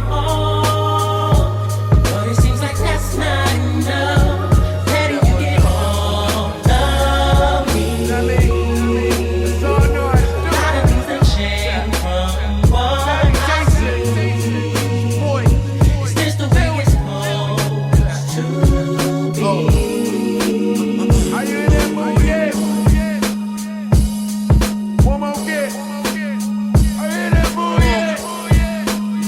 my all. But it seems like that's not enough. Letting you get all of me. A lot of things that change from what I see. Is this the way it's supposed to be? Are you in that mood yet? One more get. Are you in that mood yet?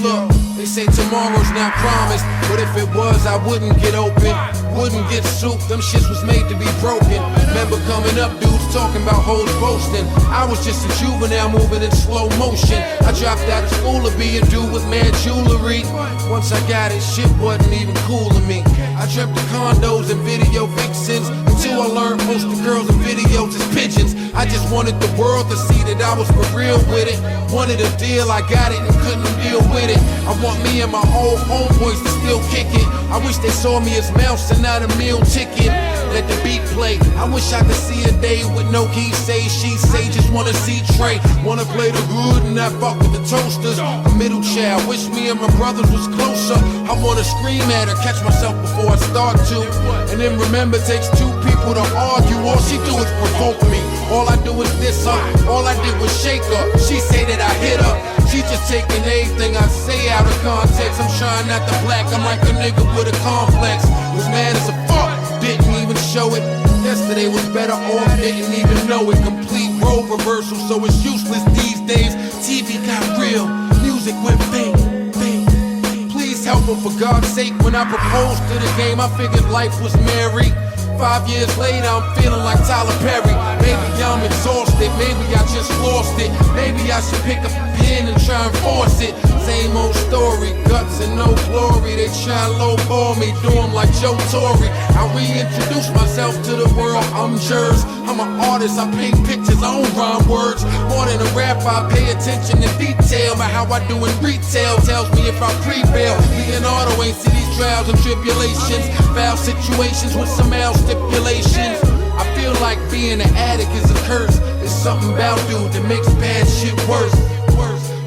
Look, they say tomorrow's not promised, but if it was, I wouldn't get open. Wouldn't get soup, them shits was made to be broken. Remember coming up, dudes talking about hoes boasting. I was just a juvenile moving in slow motion. I dropped out of school to be a dude with mad jewelry. Once I got it, shit wasn't even cool to me. I dreamt of condos and video vixens, until I learned most of the girls in videos is pigeons. I just wanted the world to see that I was for real with it. Wanted a deal, I got it and couldn't deal with it. I want me and my old homeboys to still kick it. I wish they saw me as mouse and not a meal ticket. Let the beat play. I wish I could see a day with no he say, she say. Just wanna see Trey. Wanna play the hood and not fuck with the toasters. A middle child. Wish me and my brothers was closer. I wanna scream at her, catch myself before I start to. And then remember, it takes two people to argue. All she do is provoke me. All I do is diss her. All I did was shake her. She say that I hit her. She just taking everything I say out of context. I'm trying not to black. I'm like a nigga with a complex. Was mad as a fuck. Didn't even show it. Yesterday was better off. Didn't even know it. Complete role reversal, so it's useless these days. TV got real. Music went bang, bang. Please help her for God's sake. When I proposed to the game, I figured life was merry. 5 years later, I'm feeling like Tyler Perry. Maybe I'm exhausted, maybe I just lost it. Maybe I should pick up a pen and try and force it. Same old story, guts and no glory. They try and lowball me, do 'em like Joe Torre. I reintroduce myself to the world, I'm Jers. I'm an artist, I paint pictures, I don't rhyme words. More than a rapper, I pay attention to detail. But how I do in retail tells me if I prevail. Leonardo ain't see these trials and tribulations. Foul situations with some L stipulations. I feel like being an addict is a curse. It's something about dude that makes bad shit worse.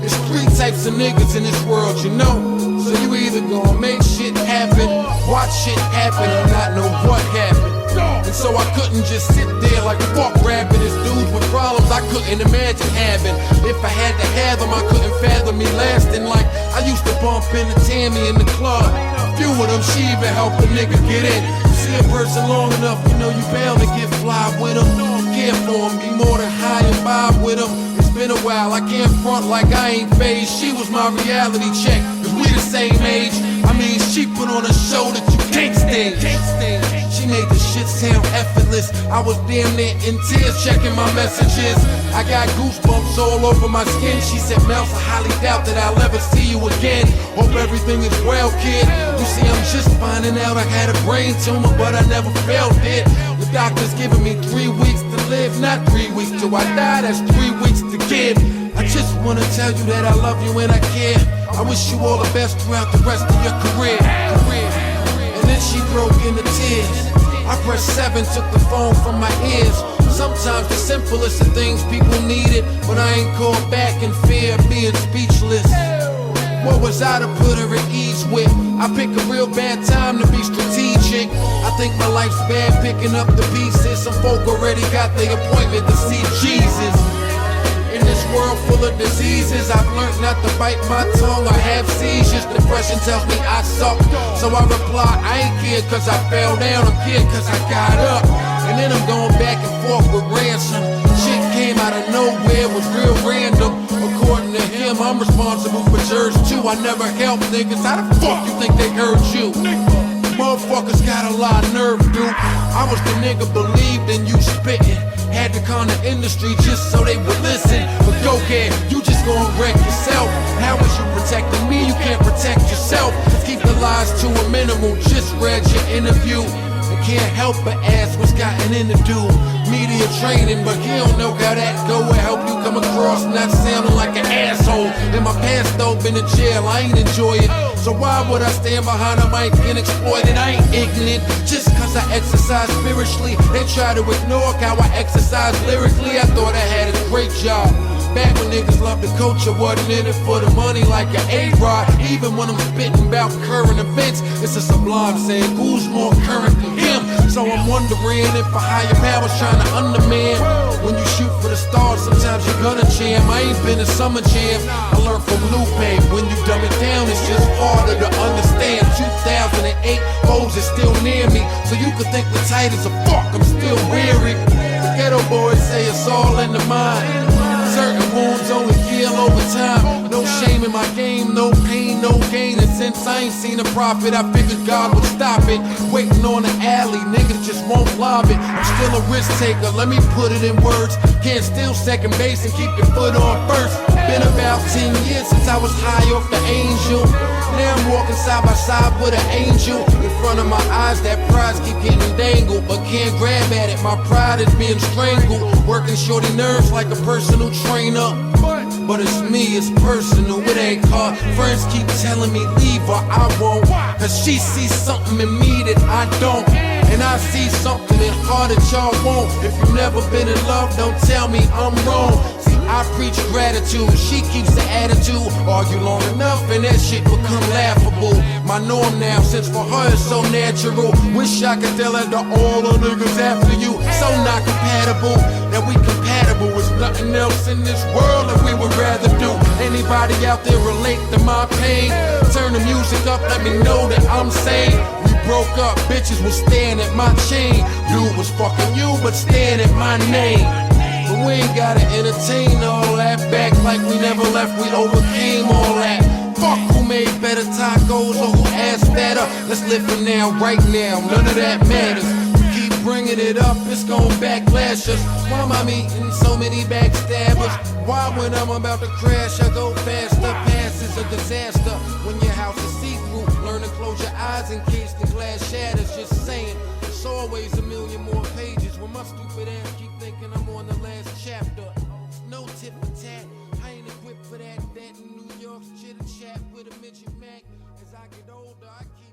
There's three types of niggas in this world, you know. So you either gonna make shit happen, watch shit happen, or not know what happened. And so I couldn't just sit there like fuck rapping. There's dudes with problems I couldn't imagine having. If I had to have them, I couldn't fathom me lasting. Like I used to bump into Tammy in the club. A few of them, she even helped a nigga get in. See a person long enough, you know you bound to get fly with them. Care for them, be more than high and vibe with them. It's been a while, I can't front like I ain't phased. She was my reality check, cause we the same age. I mean, she put on a show that you can't stand. She made the shit sound effortless. I was damn near in tears checking my messages. I got goosebumps all over my skin. She said, Mouse, I highly doubt that I'll ever see you again. Hope everything is well, kid. You see, I'm just finding out I had a brain tumor, but I never felt it. The doctor's giving me 3 weeks to live, not 3 weeks till I die. That's 3 weeks to give. I just wanna tell you that I love you and I care. I wish you all the best throughout the rest of your career. And then she broke into tears. I pressed 7, took the phone from my ears. Sometimes the simplest of things people needed, but I ain't called back in fear of being speechless. What was I to put her at ease with? I pick a real bad time to be strategic. I think my life's bad picking up the pieces. Some folk already got their appointment to see Jesus. In this world full of diseases, I've learned not to bite my tongue or have seizures. Depression tells me I suck, so I reply, I ain't care cause I fell down, I'm here cause I got up. And then I'm going back and forth with ransom. Shit came out of nowhere, was real random. According to him, I'm responsible for Jers too. I never helped niggas, how the fuck you think they heard you? Motherfuckers got a lot of nerve, dude. I was the nigga believed in you spitting. Had to con the industry just so they would listen. But go ahead, you just gon' wreck yourself. How is you protecting me? You can't protect yourself. Keep the lies to a minimal. Just read your interview. And can't help but ask what's gotten into do. Media training, but he don't know how that go. Will help you come across not sounding like an asshole. In my past though, been in jail, I ain't enjoy it. So why would I stand behind a mic and exploit it? I ain't ignorant, just cause I exercise spiritually. They try to ignore how I exercise lyrically. I thought I had a great job, Back when niggas loved the culture, wasn't in it for the money like an A-Rod. Even when I'm spitting about current events, it's a sublime saying, who's more current than him? So I'm wondering if a higher power's trying to undermine. When you shoot for the stars, sometimes you're gonna jam. I ain't been a summer jam. I learned from Lupe. When you dumb it down, it's just harder to understand. 2008, O's is still near me, so you could think we're tight as a fuck. I'm still weary. The ghetto boys say it's all in the mind. Certain wounds only heal over time. No shame in my game, no pain, no gain. And since I ain't seen a profit, I figured God would stop it. Waiting on the alley, niggas just won't lob it. I'm still a risk taker, let me put it in words. Can't steal second base and keep your foot on first. Been about 10 years since I was high off the angel. Now I'm walking side by side with an angel. In front of my eyes, that prize keep getting dangled, but can't grab at it, my pride is being strangled. Working shorty nerves like a personal trainer. But it's me, it's personal, it ain't hard. Friends keep telling me leave her, I won't. Cause she sees something in me that I don't. And I see something in her that y'all won't. If you've never been in love, don't tell me I'm wrong. See, I preach gratitude, she keeps the attitude. Argue long enough and that shit become laughable. My norm now, since for her it's so natural. Wish I could tell her to all the niggas after you. So not compatible, that we compatible is nothing else in this world that we would rather do. Anybody out there relate to my pain? Turn the music up, let me know that I'm sane. We broke up, bitches was staring at my chain. Dude was fucking you, but staring at my name. But we ain't gotta entertain all that. Back like we never left, we overcame all that. Fuck who made better tacos or who asked fatter. Let's live for now, right now, none of that matters. Keep bringing it up, it's gon' backlash us. Why am I meeting so many backstabbers? Why when I'm about to crash I go faster? Past is a disaster when your house is see-through. Learn to close your eyes in case the glass shatters. Just saying, there's always a million more pages. When my stupid ass keep thinking I'm on the last chapter. No tip for tat, I ain't equipped for that. That in New York's chitter chat with a midget Mac. As I get older, I keep